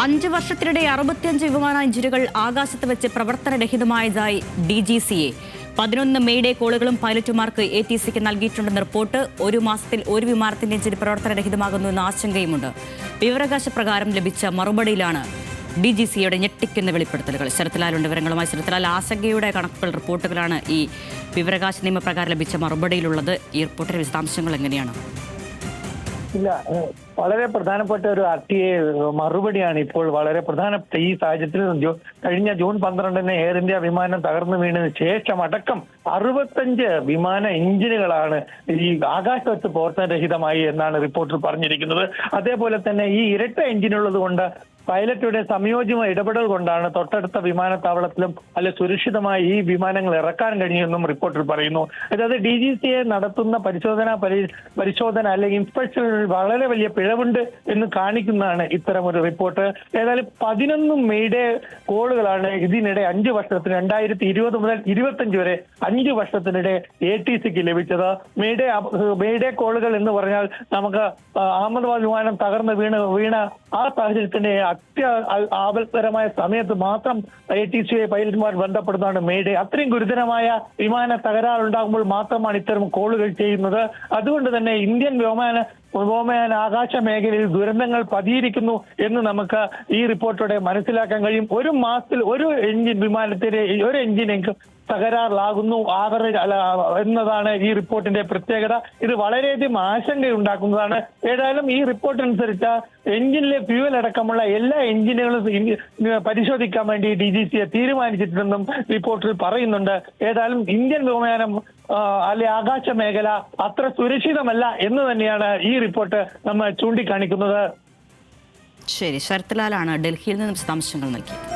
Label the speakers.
Speaker 1: 5 വർഷത്തിനിടെ 65 വിമാന എഞ്ചിനുകൾ ആകാശത്ത് വെച്ച് പ്രവർത്തനരഹിതമായതായി DGCA. 11 മെയ്ഡേ കോളുകളും പൈലറ്റുമാർക്ക് ATCക്ക് നൽകിയിട്ടുണ്ടെന്ന റിപ്പോർട്ട്. ഒരു മാസത്തിൽ ഒരു വിമാനത്തിന്റെ എഞ്ചിൻ പ്രവർത്തനരഹിതമാകുന്നുവെന്ന ആശങ്കയുമുണ്ട്. വിവരാവകാശ പ്രകാരം ലഭിച്ച മറുപടിയിലാണ് DGCയുടെ ഞെട്ടിക്കുന്ന വെളിപ്പെടുത്തലുകൾ. ശരത്ലാലുണ്ട് വിവരങ്ങളുമായി. ശരത്ലാൽ, ആശങ്കയുടെ കണക്കുകൾ, റിപ്പോർട്ടുകളാണ് ഈ വിവരാവകാശ നിയമപ്രകാരം ലഭിച്ച മറുപടിയിലുള്ളത്. ഈ റിപ്പോർട്ടിന്റെ വിശദാംശങ്ങൾ എങ്ങനെയാണ്?
Speaker 2: ഇല്ല, വളരെ പ്രധാനപ്പെട്ട ഒരു RTA മറുപടിയാണ് ഇപ്പോൾ വളരെ പ്രധാനപ്പെട്ട ഈ സാഹചര്യത്തിൽ. കഴിഞ്ഞ ജൂൺ 12-ന് എയർ ഇന്ത്യ വിമാനം തകർന്നു വീണതിന് ശേഷം അടക്കം 65 വിമാന എഞ്ചിനുകളാണ് ഈ ആകാശത്ത് പ്രവർത്തനരഹിതമായി എന്നാണ് റിപ്പോർട്ടിൽ പറഞ്ഞിരിക്കുന്നത്. അതേപോലെ തന്നെ ഈ ഇരട്ട എഞ്ചിനുള്ളത് കൊണ്ട് പൈലറ്റുടെ സംയോജിത ഇടപെടൽ കൊണ്ടാണ് തൊട്ടടുത്ത വിമാനത്താവളത്തിലും അല്ലെ സുരക്ഷിതമായി ഈ വിമാനങ്ങൾ ഇറക്കാൻ കഴിയുമെന്നും റിപ്പോർട്ടിൽ പറയുന്നു. അതായത് DGCA നടത്തുന്ന പരിശോധന അല്ലെങ്കിൽ ഇൻസ്പെക്ഷനിൽ വളരെ വലിയ പിഴവുണ്ട് എന്ന് കാണിക്കുന്നതാണ് ഇത്തരം ഒരു റിപ്പോർട്ട്. ഏതായാലും 11 മെയ്ഡേ കോളുകളാണ് ഇതിനിടെ 5 വർഷത്തിന് 2020 മുതൽ 25 വരെ 5 വർഷത്തിനിടെ ATCക്ക് ലഭിച്ചത്. മെയ്ഡേ കോളുകൾ എന്ന് പറഞ്ഞാൽ നമുക്ക് അഹമ്മദാബാദ് വിമാനം തകർന്ന് വീണ ആ സാഹചര്യത്തിന്റെ ആപൽപരമായ സമയത്ത് മാത്രം ATCA പൈലറ്റുമാർ ബന്ധപ്പെടുന്നതാണ് മെയ്ഡേ. അത്രയും ഗുരുതരമായ വിമാന തകരാറുണ്ടാകുമ്പോൾ മാത്രമാണ് ഇത്തരം കോളുകൾ ചെയ്യുന്നത്. അതുകൊണ്ട് തന്നെ ഇന്ത്യൻ വ്യോമയാന ആകാശ മേഖലയിൽ ദുരന്തങ്ങൾ പതിയിരിക്കുന്നു എന്ന് നമുക്ക് ഈ റിപ്പോർട്ടോടെ മനസ്സിലാക്കാൻ കഴിയും. ഒരു മാസത്തിൽ ഒരു എഞ്ചിനെങ്കിലും തകരാറിലാകുന്നു എന്നതാണ് ഈ റിപ്പോർട്ടിന്റെ പ്രത്യേകത. ഇത് വളരെയധികം ആശങ്കയുണ്ടാക്കുന്നതാണ്. ഏതായാലും ഈ റിപ്പോർട്ടനുസരിച്ച് എഞ്ചിനിലെ ഫ്യൂവൽ അടക്കമുള്ള എല്ലാ എഞ്ചിനുകളും പരിശോധിക്കാൻ വേണ്ടി DGCA തീരുമാനിച്ചിട്ടുണ്ടെന്നും റിപ്പോർട്ടിൽ പറയുന്നുണ്ട്. ഏതായാലും ഇന്ത്യൻ വ്യോമയാനം ആകാശ മേഖല അത്ര സുരക്ഷിതമല്ല എന്ന് തന്നെയാണ് ഈ റിപ്പോർട്ട് നമ്മൾ ചൂണ്ടിക്കാണിക്കുന്നത്.
Speaker 1: ശരി, ശരത്ലാലാണ് ഡൽഹിയിൽ നിന്ന് വിശദാംശങ്ങൾ നൽകിയത്.